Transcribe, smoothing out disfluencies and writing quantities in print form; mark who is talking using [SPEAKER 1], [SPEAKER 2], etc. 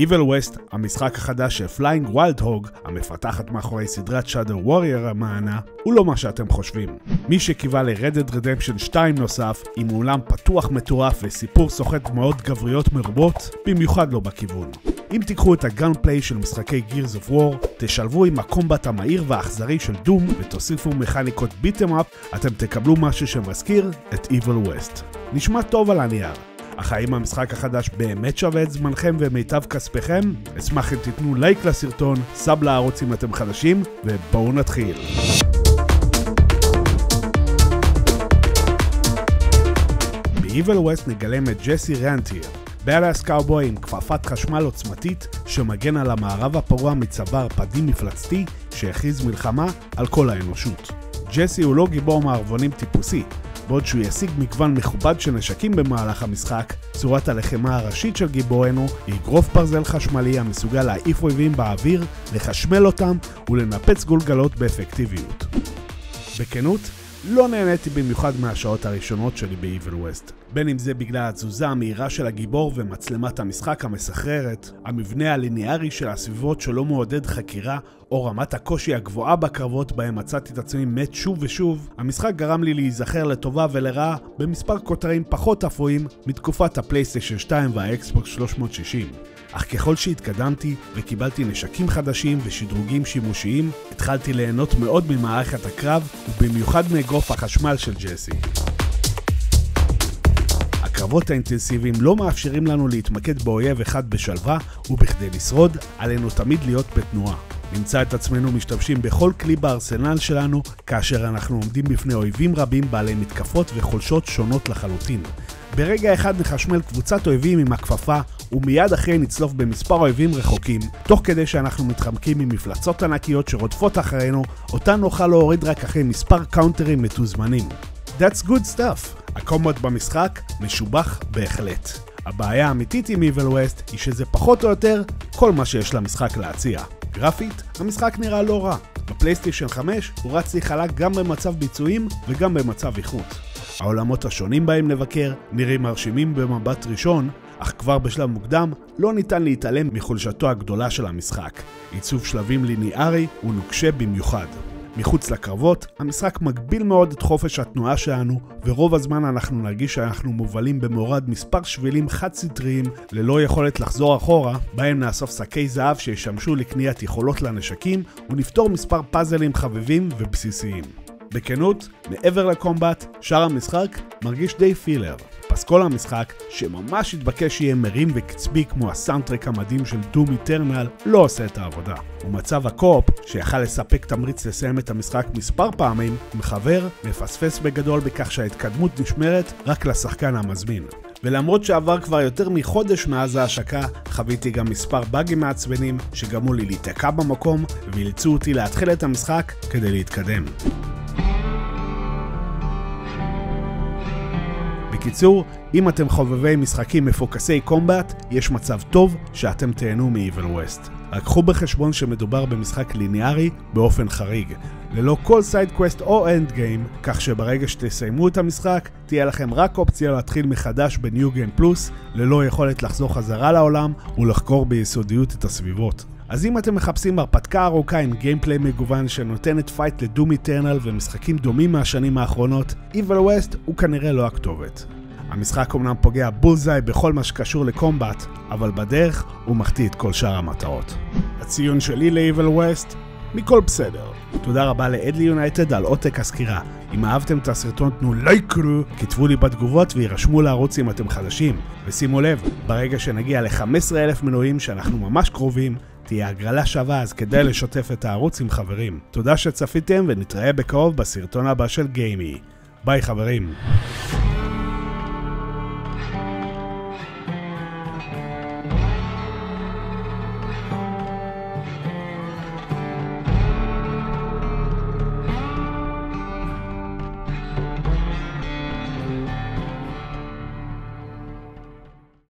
[SPEAKER 1] Evil West, המשחק החדש של Flying Wild Hog, המפתחת מאחורי סדרת Shadow Warrior המענה, הוא לא מה שאתם חושבים. מי שקיווה ל-Red Dead Redemption 2 נוסף, עם עולם פתוח מטורף וסיפור סוחט מאוד גבריות מרובות, במיוחד לא בכיוון. אם תיקחו את הגאנפליי של משחקי Gears of War, תשלבו עם הקומבט המהיר והאכזרי של דום ותוסיפו מכניקות ביטם אפ, אתם תקבלו משהו שמזכיר את Evil West. נשמע טוב על הנייר. אך האם המשחק החדש באמת שווה את זמנכם ומיטב כספכם? אשמח אם תיתנו לייק לסרטון, סאב לערוץ אם אתם חדשים, ובואו נתחיל. ב-Evil West נגלם את ג'סי רנטיר, בדאס קאובוי עם כפפת חשמל עוצמתית שמגן על המערב הפרוע מצבא ערפדי מפלצתי שהכריז מלחמה על כל האנושות. ג'סי הוא לא גיבור מערבונים טיפוסי, בעוד שהוא ישיג מגוון מכובד של נשקים במהלך המשחק, צורת הלחימה הראשית של גיבורנו היא אגרוף ברזל חשמלי המסוגל להעיף אויבים באוויר, לחשמל אותם ולנפץ גולגלות באפקטיביות. בכנות, לא נהניתי במיוחד מהשעות הראשונות שלי ב-Evil West. בין אם זה בגלל התזוזה המהירה של הגיבור ומצלמת המשחק המסחררת, המבנה הליניארי של הסביבות שלא מעודד חקירה, או רמת הקושי הגבוהה בקרבות בהם מצאתי את עצמי מת שוב ושוב, המשחק גרם לי להיזכר לטובה ולרעה במספר כותרים פחות אפויים מתקופת הפלייסטיישן 2 והאקסבוקס 360. אך ככל שהתקדמתי וקיבלתי נשקים חדשים ושדרוגים שימושיים, התחלתי ליהנות מאוד ממערכת הקרב ובמיוחד מאגרוף החשמל של ג'סי. הקרבות האינטנסיביים לא מאפשרים לנו להתמקד באויב אחד בשלווה, ובכדי לשרוד, עלינו תמיד להיות בתנועה. נמצא את עצמנו משתמשים בכל כלי בארסנל שלנו, כאשר אנחנו עומדים בפני אויבים רבים בעלי מתקפות וחולשות שונות לחלוטין. ברגע אחד נחשמל קבוצת אויבים עם הכפפה, ומיד אחרי נצלוף במספר אויבים רחוקים, תוך כדי שאנחנו מתחמקים ממפלצות ענקיות שרודפות אחרינו, אותן נוכל להוריד רק אחרי מספר קאונטרים מתוזמנים. That's good stuff. הקומבט במשחק משובח בהחלט. הבעיה האמיתית עם Evil West היא שזה פחות או יותר כל מה שיש למשחק להציע. גרפית, המשחק נראה לא רע. בפלייסטיישן 5 הוא רץ לי חלק גם במצב ביצועים וגם במצב איכות. העולמות השונים בהם לבקר נראים מרשימים במבט ראשון, אך כבר בשלב מוקדם לא ניתן להתעלם מחולשתו הגדולה של המשחק. עיצוב שלבים ליניארי הוא נוקשה במיוחד. מחוץ לקרבות, המשחק מגביל מאוד את חופש התנועה שלנו, ורוב הזמן אנחנו נרגיש שאנחנו מובלים במורד מספר שבילים חד סטריים ללא יכולת לחזור אחורה, בהם נאסוף שקי זהב שישמשו לקניית יכולות לנשקים, ונפתור מספר פאזלים חביבים ובסיסיים. בכנות, מעבר לקומבט, שאר המשחק מרגיש די פילר. פסקול המשחק, שממש התבקש שיהיה מרים וקצבי כמו הסאונדטרק המדהים של דום איטרנל, לא עושה את העבודה. ומצב הקופ, שיכל לספק תמריץ לסיים את המשחק מספר פעמים, מחבר מפספס בגדול בכך שההתקדמות נשמרת רק לשחקן המזמין. ולמרות שעבר כבר יותר מחודש מאז ההשקה, חוויתי גם מספר באגים מעצבנים שגרמו לי להתעקע במקום ואילצו אותי להתחיל את המשחק כדי להתקדם. בקיצור, אם אתם חובבי משחקים מפוקסי קומבט, יש מצב טוב שאתם תהנו מ-Evil West. רק קחו בחשבון שמדובר במשחק ליניארי באופן חריג, ללא כל סייד קווסט או אנד גיים, כך שברגע שתסיימו את המשחק, תהיה לכם רק אופציה להתחיל מחדש בניו גיים פלוס, ללא יכולת לחזור חזרה לעולם ולחקור ביסודיות את הסביבות. אז אם אתם מחפשים הרפתקה ארוכה עם גיימפליי מגוון שנותנת פייט לדום איטרנל ומשחקים דומים מהשנים האחרונות, Evil West הוא כנראה לא הכתובת. המשחק אומנם פוגע בולזאי בכל מה שקשור לקומבט, אבל בדרך הוא מחטיא את כל שאר המטרות. הציון שלי ל-Evil West, מכל בסדר. תודה רבה ל-Adly United על עותק הסקירה. אם אהבתם את הסרטון תנו לייק, כתבו לי בתגובות וירשמו לערוץ אם אתם חדשים. ושימו לב, ברגע שנגיע ל-15,000 מנויים שאנחנו ממש קרובים, תהיה הגרלה שווה, אז כדאי לשתף את הערוץ עם חברים. תודה שצפיתם ונתראה בקרוב בסרטון הבא של גיימי. ביי חברים.